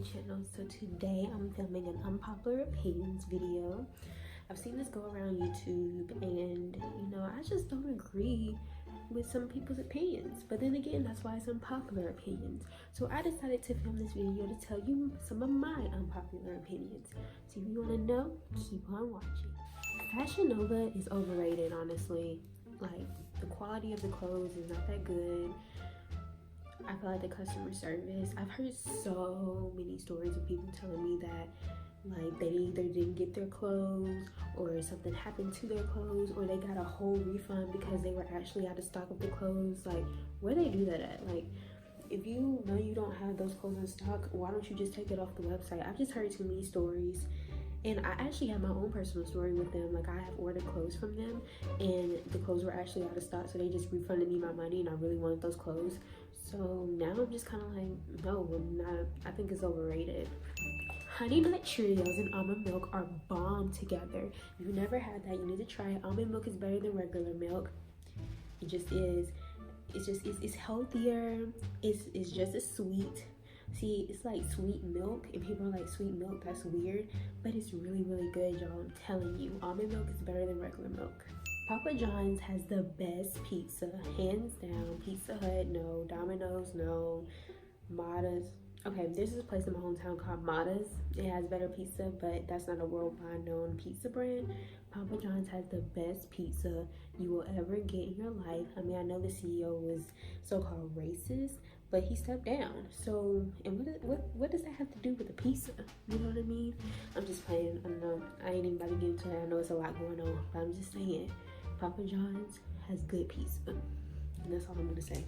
channel. So today I'm filming an unpopular opinions video. I've seen this go around YouTube and I just don't agree with some people's opinions, but then again, that's why it's unpopular opinions. So I decided to film this video to tell you some of my unpopular opinions. So if you want to know, keep on watching. Fashion Nova is overrated, honestly. Like, the quality of the clothes is not that good. I feel like the customer service, I've heard so many stories of people telling me that like they either didn't get their clothes or something happened to their clothes or they got a whole refund because they were actually out of stock of the clothes. Like, where they do that at? Like, if you know you don't have those clothes in stock, why don't you just take it off the website? I've just heard too many stories. And I actually have my own personal story with them. Like, I have ordered clothes from them and the clothes were actually out of stock, so they just refunded me my money and I really wanted those clothes. So now I'm just kind of like, no, I'm not. I think it's overrated. Honey Nut Cheerios and almond milk are bomb together. If you've never had that, you need to try it. Almond milk is better than regular milk. It just is. It's healthier. It's just as sweet. See, it's like sweet milk, and people are like, sweet milk, that's weird, but it's really, really good, y'all. I'm telling you, almond milk is better than regular milk. Papa John's has the best pizza, hands down. Pizza Hut, no. Domino's, no. Mata's. Okay, there's this place in my hometown called Mata's. It has better pizza, but that's not a worldwide known pizza brand. Papa John's has the best pizza you will ever get in your life. I mean, I know the CEO was so-called racist, but he stepped down. So, and what does that have to do with the pizza? You know what I mean? I'm just playing. I don't know. I ain't even about to get into that. I know it's a lot going on, but I'm just saying, Papa John's has good pizza. And that's all I'm gonna say.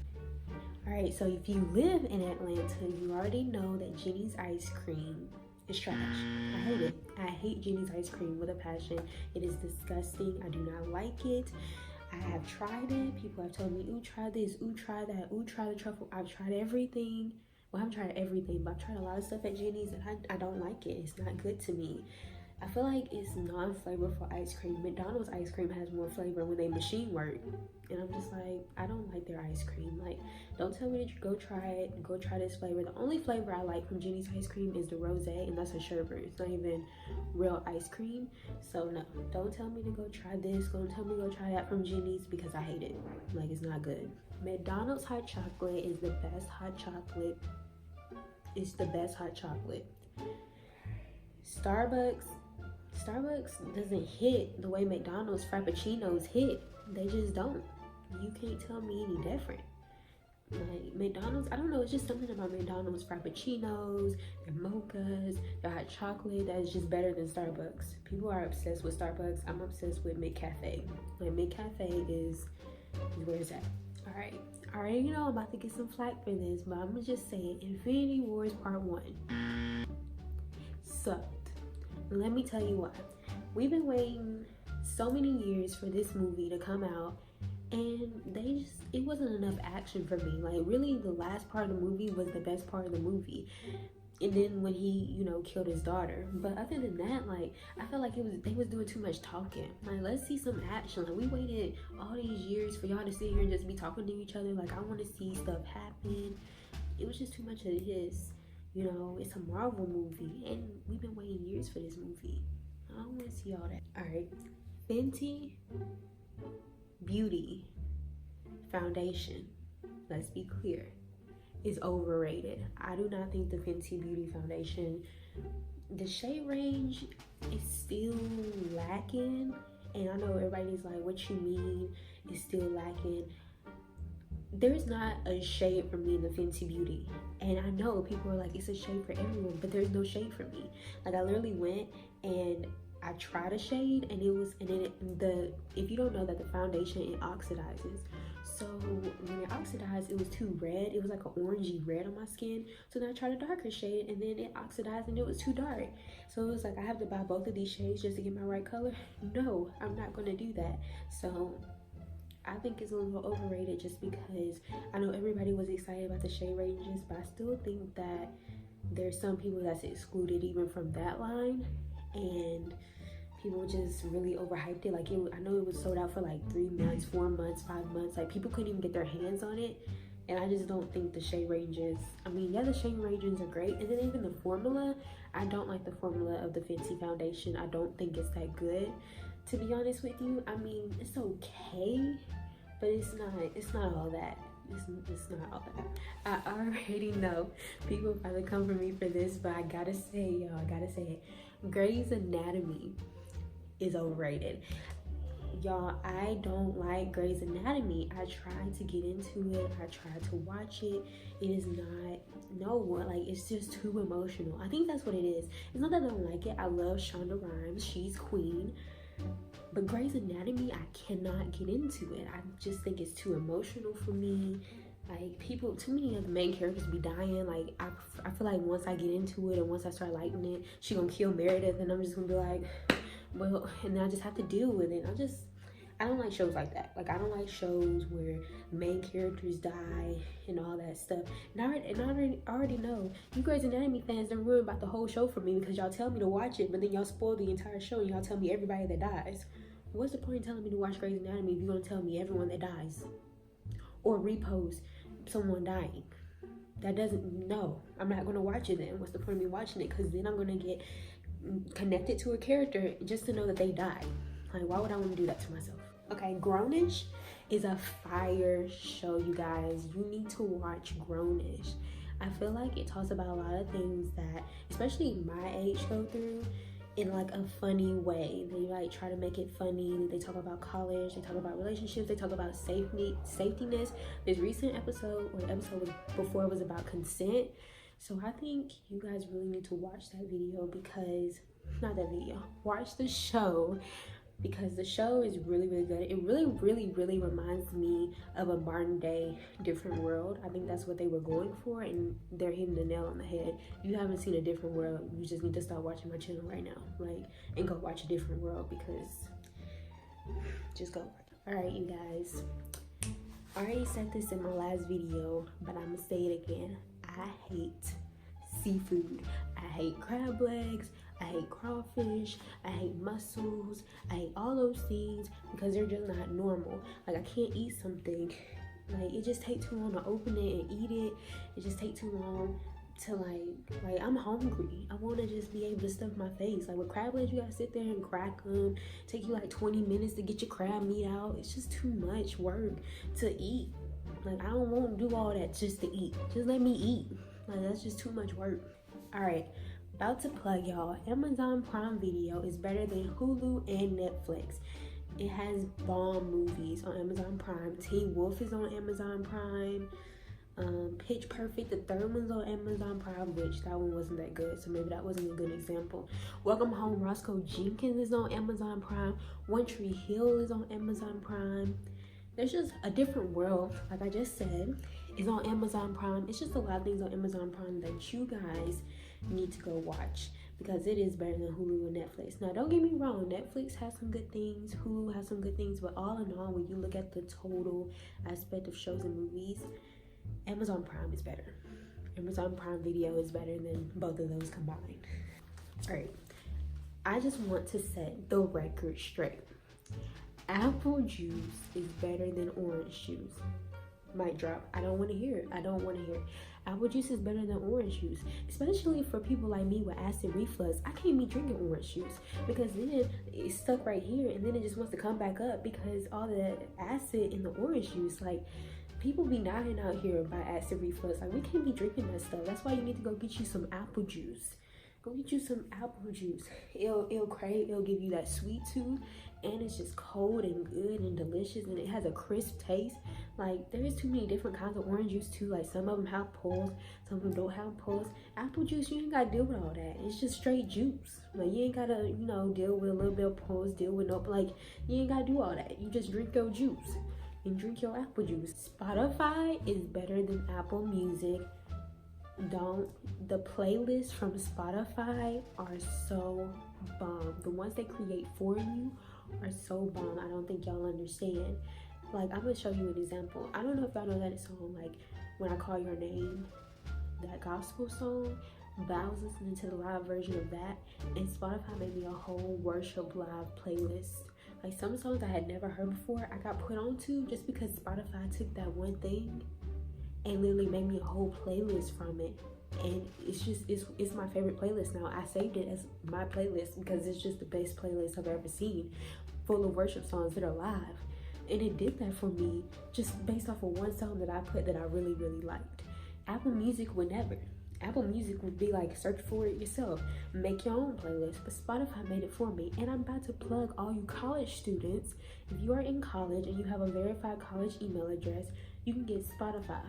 Alright, so if you live in Atlanta, you already know that Jenny's ice cream is trash. I hate it. I hate Jenny's ice cream with a passion. It is disgusting. I do not like it. I have tried it. People have told me, ooh, try this, ooh, try that, ooh, try the truffle. I've tried everything. Well, I haven't tried everything, but I've tried a lot of stuff at Jenny's and I don't like it. It's not good to me. I feel like it's non-flavorful ice cream. McDonald's ice cream has more flavor when they machine work. And I'm just like, I don't like their ice cream. Like, don't tell me that you go try it, go try this flavor. The only flavor I like from Jenny's ice cream is the rosé, and that's a sherbet. It's not even real ice cream. So no, don't tell me to go try this. Don't tell me to go try that from Jenny's because I hate it. Like, it's not good. McDonald's hot chocolate is the best hot chocolate. It's the best hot chocolate. Starbucks doesn't hit the way McDonald's Frappuccinos hit. They just don't. You can't tell me any different. Like, McDonald's, I don't know, it's just something about McDonald's Frappuccinos, their mochas, their hot chocolate that is just better than Starbucks. People are obsessed with Starbucks. I'm obsessed with McCafe. Like, McCafe is where it's at. Alright, I already know I'm about to get some flack for this, but I'm gonna just say it. Infinity Wars Part 1 sucked. Let me tell you why. We've been waiting so many years for this movie to come out, and it wasn't enough action for me. Like, really, the last part of the movie was the best part of the movie. And then when he, killed his daughter. But other than that, like, I felt like they was doing too much talking. Like, let's see some action. Like, we waited all these years for y'all to sit here and just be talking to each other. Like, I want to see stuff happen. It was just too much of his. It's a Marvel movie, and we've been waiting years for this movie. I don't want to see all that. Alright, Fenty Beauty Foundation, let's be clear, is overrated. I do not think the Fenty Beauty Foundation, the shade range is still lacking. And I know everybody's like, what you mean it's still lacking? There's not a shade for me in the Fenty Beauty, and I know people are like, it's a shade for everyone, but there's no shade for me. Like, I literally went and I tried a shade, and if you don't know that the foundation, it oxidizes. So when it oxidized, it was too red. It was like an orangey red on my skin. So then I tried a darker shade, and then it oxidized and it was too dark. So it was like, I have to buy both of these shades just to get my right color. No, I'm not gonna do that. So I think it's a little overrated just because I know everybody was excited about the shade ranges, but I still think that there's some people that's excluded even from that line, and people just really overhyped it. Like, I know it was sold out for like 3 months, 4 months, 5 months. Like, people couldn't even get their hands on it. And I just don't think the shade ranges, I mean, yeah, the shade ranges are great. And then even the formula, I don't like the formula of the Fenty foundation. I don't think it's that good, to be honest with you. I mean, it's okay, but it's not all that. It's not all that. I already know people probably come for me for this, but I gotta say, y'all, I gotta say it. Grey's Anatomy is overrated. Y'all, I don't like Grey's Anatomy. I tried to get into it. I tried to watch it. It is not, no, like, it's just too emotional. I think that's what it is. It's not that I don't like it. I love Shonda Rhimes. She's queen. But Grey's Anatomy, I cannot get into it. I just think it's too emotional for me. Like, people, too many of the main characters be dying. Like, I feel like once I get into it and once I start liking it, she gonna kill Meredith, and I'm just gonna be like, well, and then I just have to deal with it. I don't like shows like that. Like, I don't like shows where main characters die and all that stuff. And I already know you Grey's Anatomy fans done ruined about the whole show for me, because y'all tell me to watch it, but then y'all spoil the entire show and y'all tell me everybody that dies. What's the point in telling me to watch Grey's Anatomy if you're gonna tell me everyone that dies? Or repost someone dying? That doesn't, no, I'm not gonna watch it then. What's the point of me watching it? Because then I'm gonna get connected to a character just to know that they died. Like, why would I want to do that to myself? Okay, Grownish is a fire show, you guys. You need to watch Grownish. I feel like it talks about a lot of things that, especially my age, go through in like a funny way. They like try to make it funny. They talk about college, they talk about relationships, they talk about safetyness. This recent episode, or the episode was before, it was about consent. So I think you guys really need to watch that video, because, not that video, watch the show, because the show is really, really good. It really, really, really reminds me of a modern day Different World. I think that's what they were going for, and they're hitting the nail on the head. If you haven't seen A Different World, you just need to stop watching my channel right now, like, and go watch A Different World, because just go. All right, you guys, I already said this in my last video, but I'm gonna say it again. I hate seafood. I hate crab legs, I hate crawfish, I hate mussels, I hate all those things, because they're just not normal. Like, I can't eat something, like, it just takes too long to open it and eat it. It just takes too long to like I'm hungry. I want to just be able to stuff my face. Like, with crab legs, you gotta sit there and crack them. Take you like 20 minutes to get your crab meat out. It's just too much work to eat. Like, I don't want to do all that just to eat. Just let me eat. Like, that's just too much work. All right, about to plug, y'all. Amazon Prime Video is better than Hulu and Netflix. It has bomb movies on Amazon Prime. Teen Wolf is on Amazon Prime. Pitch Perfect, the third one's on Amazon Prime, which that one wasn't that good, so maybe that wasn't a good example. Welcome Home, Roscoe Jenkins is on Amazon Prime. One Tree Hill is on Amazon Prime. There's just A Different World, like I just said, is on Amazon Prime. It's just a lot of things on Amazon Prime that you guys need to go watch, because it is better than Hulu and Netflix. Now, don't get me wrong, Netflix has some good things, Hulu has some good things, but all in all, when you look at the total aspect of shows and movies, Amazon Prime is better. Amazon Prime Video is better than both of those combined. All right, I just want to set the record straight. Apple juice is better than orange juice. Mic drop. I don't want to hear it. I don't want to hear it. Apple juice is better than orange juice, especially for people like me with acid reflux. I can't be drinking orange juice, because then it's stuck right here, and then it just wants to come back up because all the acid in the orange juice. Like, people be dying out here by acid reflux. Like, we can't be drinking that stuff. That's why you need to go get you some apple juice. Go get you some apple juice. It'll give you that sweet tooth, and it's just cold and good and delicious, and it has a crisp taste. Like, there is too many different kinds of orange juice too. Like, some of them have pulls, some of them don't have pulls. Apple juice, you ain't gotta deal with all that. It's just straight juice. Like, you ain't gotta, deal with a little bit of pulls, deal with no, like, you ain't gotta do all that. You just drink your juice and drink your apple juice. Spotify is better than Apple Music. The playlists from Spotify are so bomb. The ones they create for you are so bomb. I don't think y'all understand. Like, I'm gonna show you an example. I don't know if y'all know that song, like, When I Call Your Name, that gospel song, but I was listening to the live version of that, and Spotify made me a whole worship live playlist. Like, some songs I had never heard before, I got put onto just because Spotify took that one thing and literally made me a whole playlist from it. And it's my favorite playlist now. I saved it as my playlist because it's just the best playlist I've ever seen, full of worship songs that are live. And it did that for me just based off of one song that I put that I really, really liked. Apple Music would never. Apple Music would be like, search for it yourself, make your own playlist. But Spotify made it for me. And I'm about to plug all you college students. If you are in college and you have a verified college email address, you can get Spotify,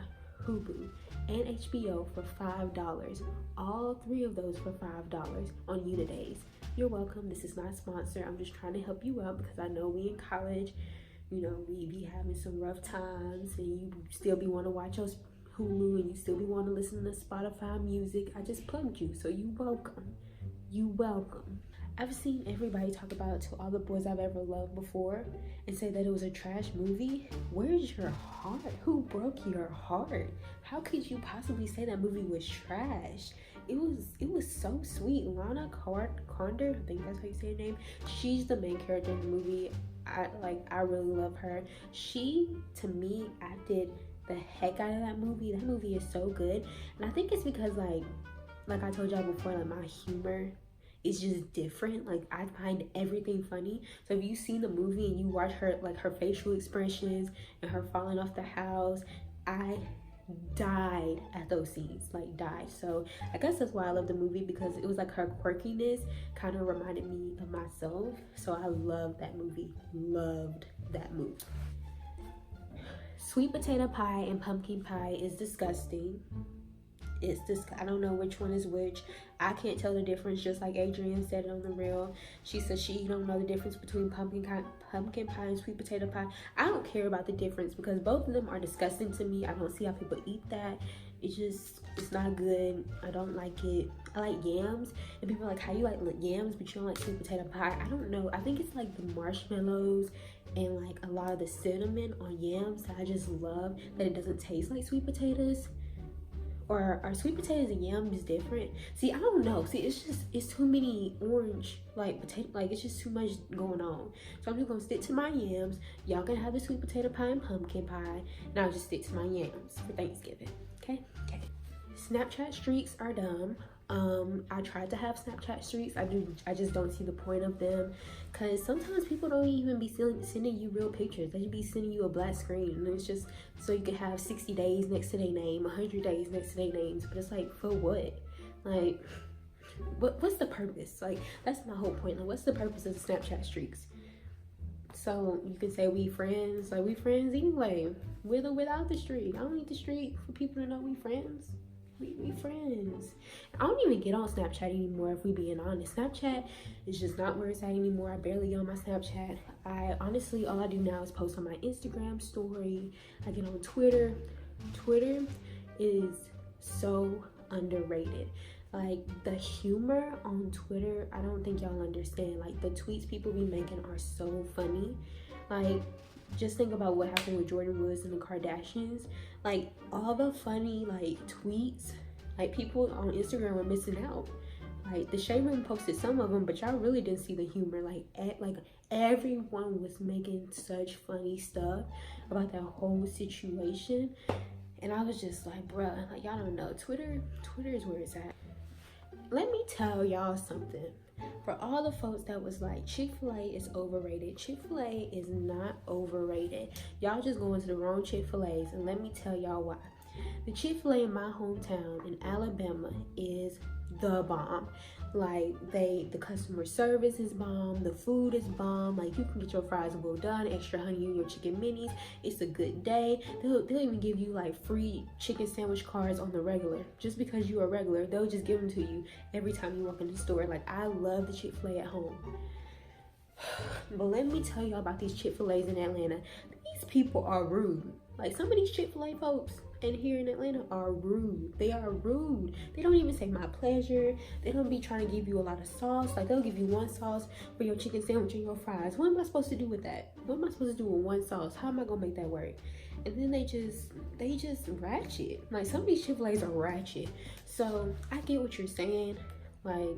Hulu, and HBO for $5. All three of those for $5 on Unidays. You're welcome. This is not sponsored. I'm just trying to help you out because I know we in college, you know, we be having some rough times, and you still be want to watch your Hulu, and you still be want to listen to Spotify music. I just plugged you, so you welcome. You welcome. I've seen everybody talk about To All the Boys I've Ever Loved before and say that it was a trash movie. Where's your heart? Who broke your heart? How could you possibly say that movie was trash? It was so sweet. Lana Condor, I think that's how you say her name. She's the main character in the movie. I really love her. She, to me, acted the heck out of that movie. That movie is so good. And I think it's because like I told y'all before, like my humor is just different. Like I find everything funny. So if you see the movie and you watch her, like her facial expressions and her falling off the house, I died at those scenes, like died. So I guess that's why I love the movie, because it was like her quirkiness kind of reminded me of myself. So I loved that movie. Loved that movie. Sweet potato pie and pumpkin pie is disgusting. I don't know which one is which. I can't tell the difference, just like Adrienne said it on the reel. She said she don't know the difference between pumpkin pie and sweet potato pie. I don't care about the difference because both of them are disgusting to me. I don't see how people eat that. It's not good. I don't like it. I like yams, and people are like, how you like yams but you don't like sweet potato pie? I don't know. I think it's like the marshmallows and like a lot of the cinnamon on yams that I just love, that it doesn't taste like sweet potatoes. Or are sweet potatoes and yams different? See, I don't know. See, it's too many orange, like potato, like it's just too much going on. So I'm just gonna stick to my yams. Y'all can have the sweet potato pie and pumpkin pie, and I'll just stick to my yams for Thanksgiving. Okay. Snapchat streaks are dumb. I tried to have Snapchat streaks. I just don't see the point of them, because sometimes people don't even be sending you real pictures. They just be sending you a black screen, and it's just so you can have 60 days next to their name, 100 days next to their names. But it's like, for what? Like, what's the purpose? Like, that's my whole point. Like, what's the purpose of the Snapchat streaks? So you can say we friends. Like, we friends anyway, with or without the streak. I don't need the streak for people to know we friends. We friends. I don't even get on Snapchat anymore, if we being honest. Snapchat is just not where it's at anymore. I barely get on my Snapchat. I honestly, all I do now is post on my Instagram story. I get on Twitter. Twitter is so underrated. Like, the humor on Twitter, I don't think y'all understand. Like, the tweets people be making are so funny. Like, just think about what happened with Jordan Woods and the Kardashians. Like, all the funny, like, tweets, like, people on Instagram were missing out. Like, the Shade Room posted some of them, but y'all really didn't see the humor. Like, everyone was making such funny stuff about that whole situation. And I was just like, bruh, like, y'all don't know. Twitter is where it's at. Let me tell y'all something. For all the folks that was like, Chick-fil-A is overrated. Chick-fil-A is not overrated. Y'all just going to the wrong Chick-fil-A's, and let me tell y'all why. The Chick-fil-A in my hometown in Alabama is the bomb. Like, the customer service is bomb, the food is bomb. Like, you can get your fries well done, extra honey in your chicken minis. It's a good day. They'll even give you like free chicken sandwich cards on the regular. Just because you are regular, they'll just give them to you every time you walk in the store. Like, I love the Chick-fil-A at home. But let me tell y'all about these Chick-fil-A's in Atlanta. These people are rude. Like, some of these Chick-fil-A folks and here in Atlanta are rude. They are rude. They don't even say my pleasure. They don't be trying to give you a lot of sauce. Like, they'll give you one sauce for your chicken sandwich and your fries. What am I supposed to do with that? What am I supposed to do with one sauce? How am I gonna make that work? And then they just ratchet. Like, some of these Chick-fil-A's are ratchet. So I get what you're saying. Like,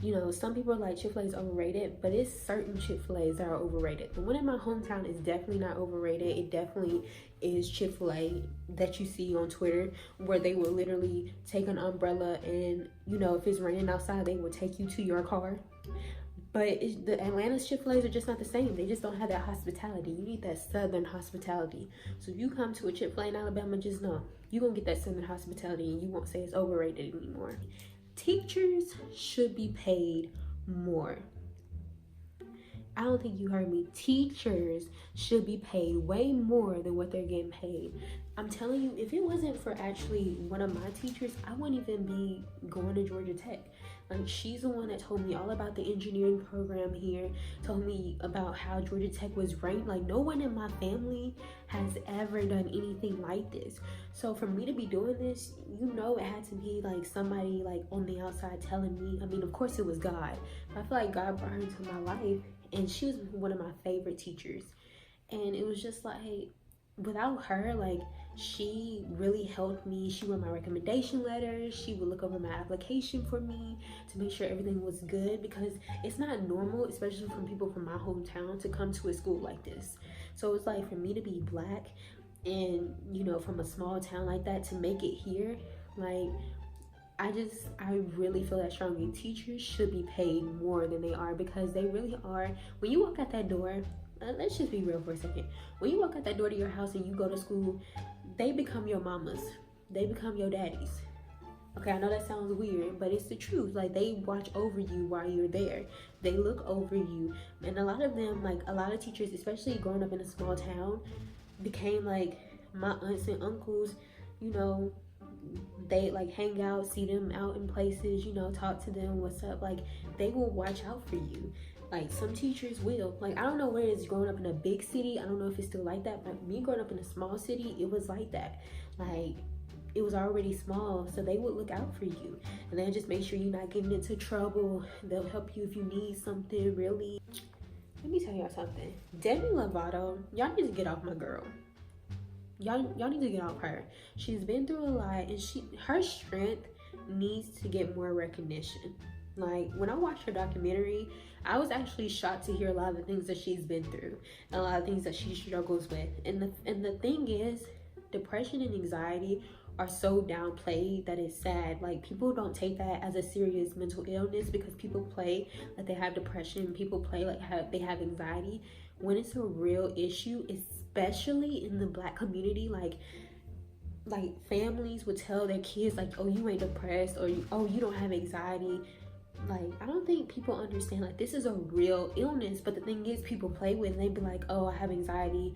You know, some people are like Chick-fil-A is overrated, but it's certain Chick-fil-A's that are overrated. The one in my hometown is definitely not overrated. It definitely is Chick-fil-A that you see on Twitter, where they will literally take an umbrella and, you know, if it's raining outside, they will take you to your car. But the Atlanta's Chick-fil-A's are just not the same. They just don't have that hospitality. You need that Southern hospitality. So if you come to a Chick-fil-A in Alabama, just know you're going to get that Southern hospitality and you won't say it's overrated anymore. Teachers should be paid more. I don't think you heard me. Teachers should be paid way more than what they're getting paid. I'm telling you, if it wasn't for actually one of my teachers, I wouldn't even be going to Georgia Tech. Like, she's the one that told me all about the engineering program here, told me about how Georgia Tech was ranked. Like, no one in my family has ever done anything like this. So for me to be doing this, you know, it had to be like somebody like on the outside telling me. I mean, of course it was God, but I feel like God brought her into my life, and she was one of my favorite teachers. And it was just like, without her, like, she really helped me. She wrote my recommendation letters. She would look over my application for me to make sure everything was good, because it's not normal, especially from people from my hometown, to come to a school like this. So it's like, for me to be Black and, you know, from a small town like that, to make it here, like, I really feel that strongly. Teachers should be paid more than they are, because they really are. When you walk out that door, let's just be real for a second. When you walk out that door to your house and you go to school, they become your mamas. They become your daddies. Okay, I know that sounds weird, but it's the truth. Like, they watch over you while you're there. They look over you. And a lot of them, like, a lot of teachers, especially growing up in a small town, became like my aunts and uncles. You know, they like hang out, see them out in places, you know, talk to them, what's up. Like, they will watch out for you. Like, some teachers will. Like, I don't know where it is growing up in a big city. I don't know if it's still like that, but me growing up in a small city, it was like that. Like, it was already small, so they would look out for you, and they'll just make sure you're not getting into trouble. They'll help you if you need something, really. Let me tell y'all something. Demi Lovato, y'all need to get off my girl. Y'all need to get off her. She's been through a lot, and her strength needs to get more recognition. Like, when I watched her documentary, I was actually shocked to hear a lot of the things that she's been through and a lot of things that she struggles with. And the thing is, depression and anxiety are so downplayed that it's sad. Like, people don't take that as a serious mental illness, because people play like they have depression, people play like they have anxiety, when it's a real issue, especially in the Black community. Like families would tell their kids, like, oh, you ain't depressed, or oh, you don't have anxiety. Like, I don't think people understand, like, this is a real illness. But the thing is, people play with it, and they be like, oh, I have anxiety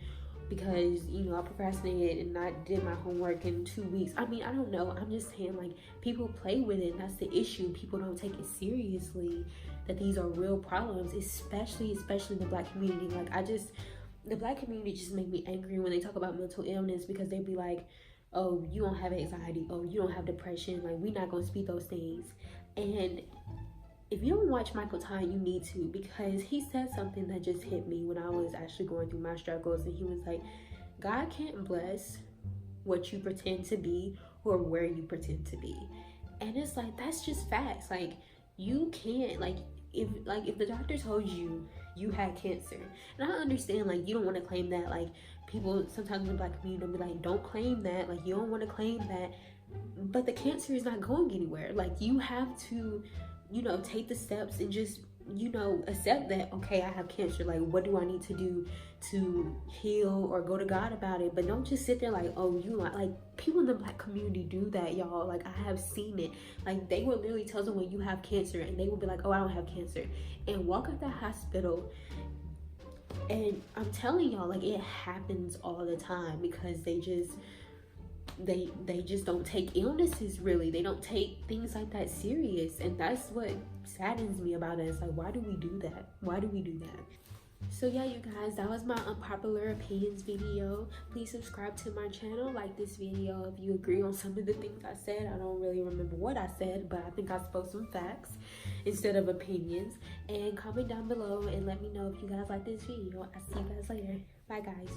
because, you know, I procrastinated and I did my homework in 2 weeks. I mean, I don't know. I'm just saying, like, people play with it, and that's the issue. People don't take it seriously, that these are real problems, especially in the Black community. Like, the Black community just make me angry when they talk about mental illness, because they be like, oh, you don't have anxiety, oh, you don't have depression, like, we're not gonna speak those things. And if you don't watch Michael Tyne, you need to, because he said something that just hit me when I was actually going through my struggles. And he was like, God can't bless what you pretend to be or where you pretend to be. And it's like, that's just facts. Like, you can't, like, if the doctor told you had cancer, and I understand, like, you don't want to claim that. Like, people sometimes in the Black community will be like, don't claim that, like, you don't want to claim that, but the cancer is not going anywhere. Like, you have to, you know, take the steps and just, you know, accept that, okay, I have cancer. Like, what do I need to do to heal, or go to God about it? But don't just sit there like, oh, you like people in the Black community do that, y'all. Like, I have seen it. Like, they will literally tell someone you have cancer, and they will be like, oh, I don't have cancer, and walk out the hospital. And I'm telling y'all, like, it happens all the time, because they just don't take illnesses really. They don't take things like that serious, and that's what saddens me about it. It's like, why do we do that? Why do we do that? So yeah, you guys, that was my unpopular opinions video. Please subscribe to my channel, like this video if you agree on some of the things I said. I don't really remember what I said, but I think I spoke some facts instead of opinions. And comment down below and let me know if you guys like this video. I'll see you guys later. Bye, guys.